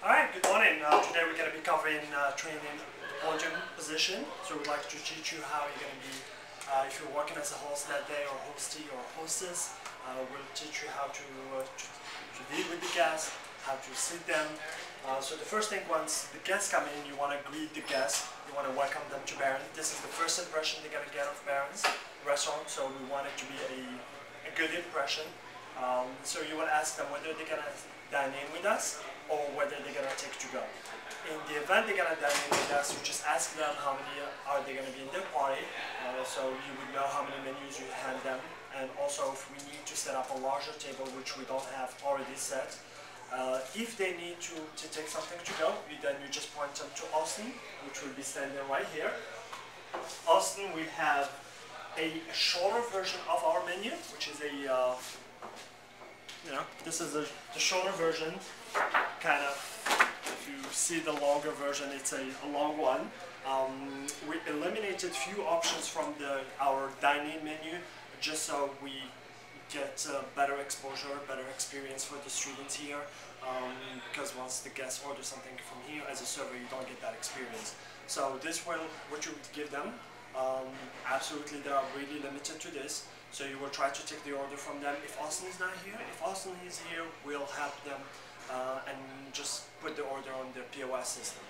Alright, good morning. Today we're going to be covering training the podium position. So we'd like to teach you how you're going to be, if you're working as a host that day or hostee or hostess, we'll teach you how to deal with the guests, how to seat them. So the first thing, once the guests come in, you want to greet the guests, you want to welcome them to Barron. This is the first impression they're going to get of Barron's restaurant, so we want it to be a good impression. So you will ask them whether they're going to dine in with us or whether they're going to take to go. In the event they're going to dine in with us, you just ask them how many are they going to be in their party, so you would know how many menus you hand them, and also if we need to set up a larger table, which we don't have already set. If they need to take something to go, then you just point them to Austin, which will be standing right here. Austin, we have a shorter version of our menu, which is this is the shorter version, kind of. If you see the longer version, it's a long one. We eliminated few options from our dining menu just so we get better exposure, better experience for the students here. Because once the guests order something from here, as a server, you don't get that experience. So this will, what you would give them, absolutely they are really limited to this. So you will try to take the order from them. If Austin is not here, if Austin is here, we'll help them and just put the order on the POS system.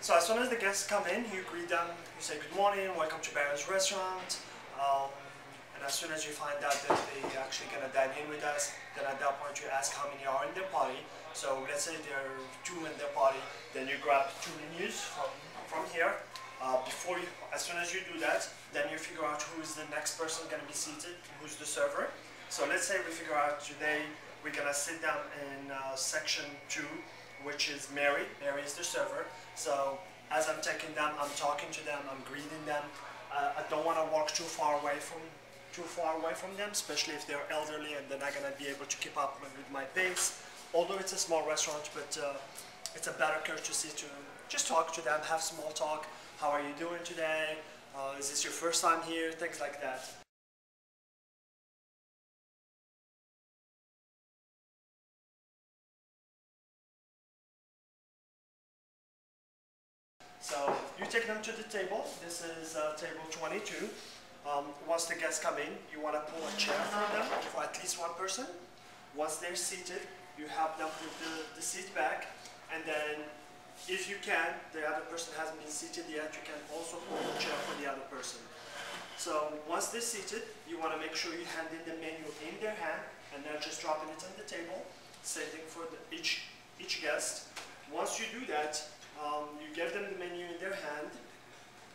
So as soon as the guests come in, you greet them, you say good morning, welcome to Barron's restaurant. And as soon as you find out that they're actually going to dine in with us, then at that point you ask how many are in their party. So let's say there are 2 in their party, then you grab 2 menus from here. As soon as you do that, then you figure out who is the next person going to be seated, who's the server. So let's say we figure out today we're going to sit down in section 2, which is Mary. Mary is the server. So as I'm taking them, I'm talking to them, I'm greeting them. I don't want to walk too far away from them, especially if they're elderly and they're not going to be able to keep up with my pace. Although it's a small restaurant, but it's a better courtesy to just talk to them, have small talk. How are you doing today? Is this your first time here? Things like that. So you take them to the table. This is table 22. Once the guests come in, you want to pull a chair for them, for at least one person. Once they're seated, you help them put the seat back, and then if you can, the other person hasn't been seated yet, you can also pull the chair for the other person. So once they're seated, you want to make sure you hand in the menu in their hand, and they're just dropping it on the table. Same thing for each guest. Once you do that, you give them the menu in their hand.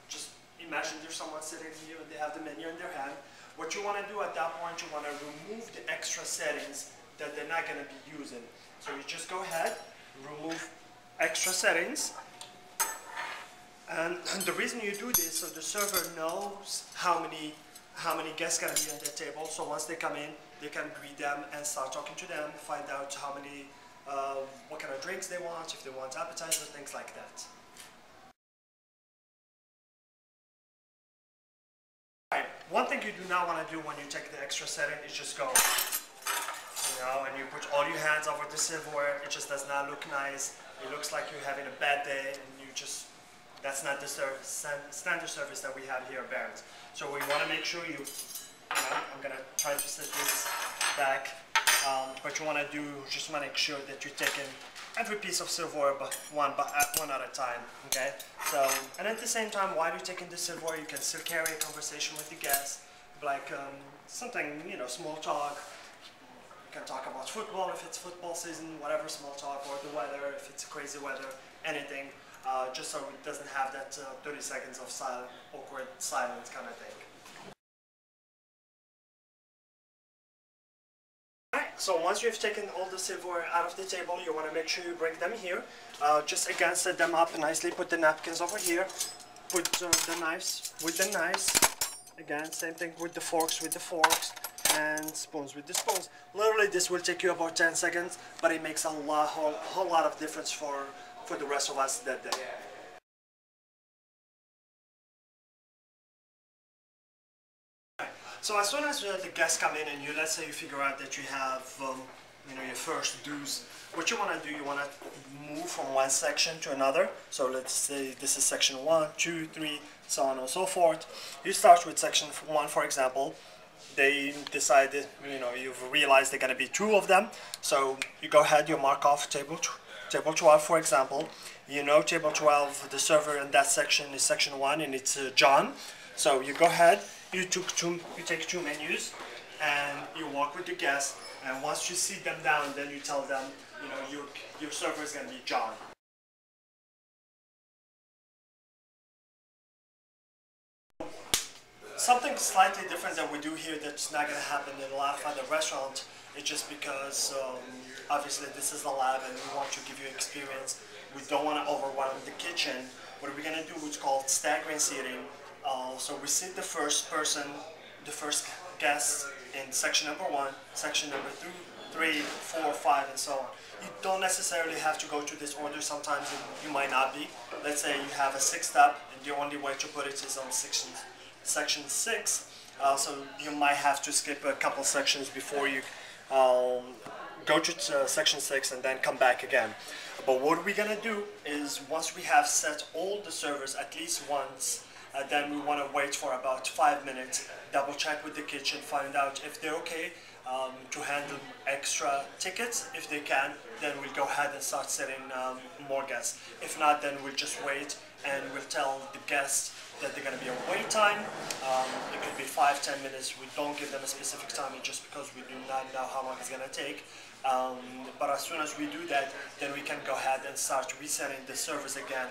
Just imagine there's someone sitting here and they have the menu in their hand. What you want to do at that point, you want to remove the extra settings that they're not going to be using. So you just go ahead, remove extra settings. And the reason you do this, so the server knows how many guests are going to be on their table. So once they come in, they can greet them and start talking to them, find out how many, what kind of drinks they want, if they want appetizers, things like that. Right. One thing you do not want to do when you take the extra setting is just go, and you put all your hands over the silverware. It just does not look nice. It looks like you're having a bad day, and that's not the standard service that we have here at Barron's. So we want to make sure I'm going to try to set this back, but you want to just want to make sure that you're taking every piece of silverware one at a time, okay? So, and at the same time, while you're taking the silverware, you can still carry a conversation with the guests, like something, small talk. You can talk about football if it's football season, whatever, small talk, or the weather if it's crazy weather, anything, just so it doesn't have that 30 seconds of awkward silence kind of thing. Alright, so once you've taken all the silverware out of the table, you want to make sure you bring them here. Just again, set them up nicely, put the napkins over here, put the knives with the knives. Again, same thing with the forks and spoons with the spoons. Literally this will take you about 10 seconds, but it makes a whole lot of difference for the rest of us that day. So as soon as the guests come in and let's say you figure out that you have your first dues, what you want to do, you want to move from one section to another. So let's say this is section 1, 2, 3, so on and so forth. You start with section 1, for example. They decided, you've realized they're going to be 2 of them. So you go ahead, you mark off table 12, for example. Table 12, the server in that section is section 1, and it's John. So you go ahead, you take 2 menus, and you walk with the guest. And once you sit them down, then you tell them, your server is going to be John. Something slightly different that we do here that's not going to happen in a lot of other restaurants. It's just because obviously this is a lab and we want to give you experience. We don't want to overwhelm the kitchen. What we're going to do is called staggering seating. So we sit the first person, the first guest in section number 1, section number 2, 3, 4, 5, and so on. You don't necessarily have to go to this order. Sometimes you might not be. Let's say you have a 6 step and the only way to put it is on section 6. So you might have to skip a couple sections before you go to section 6 and then come back again. But what we're going to do is once we have set all the servers at least once, then we want to wait for about 5 minutes, double check with the kitchen, find out if they're okay to handle extra tickets. If they can, then we'll go ahead and start setting more guests. If not, then we'll just wait and we'll tell the guests that they're going to be a wait time. It could be 5-10 minutes. We don't give them a specific time just because we do not know how long it's going to take. But as soon as we do that, then we can go ahead and start resetting the servers again,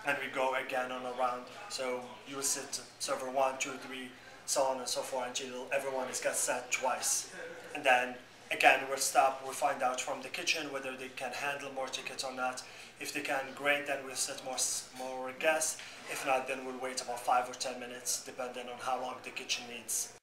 and we go again on a round. So you will sit server 1, 2, 3, so on and so forth until everyone is got set twice. And then again we'll stop, we'll find out from the kitchen whether they can handle more tickets or not. If they can, great, then we'll set more guests. If not, then we'll wait about 5 or 10 minutes depending on how long the kitchen needs.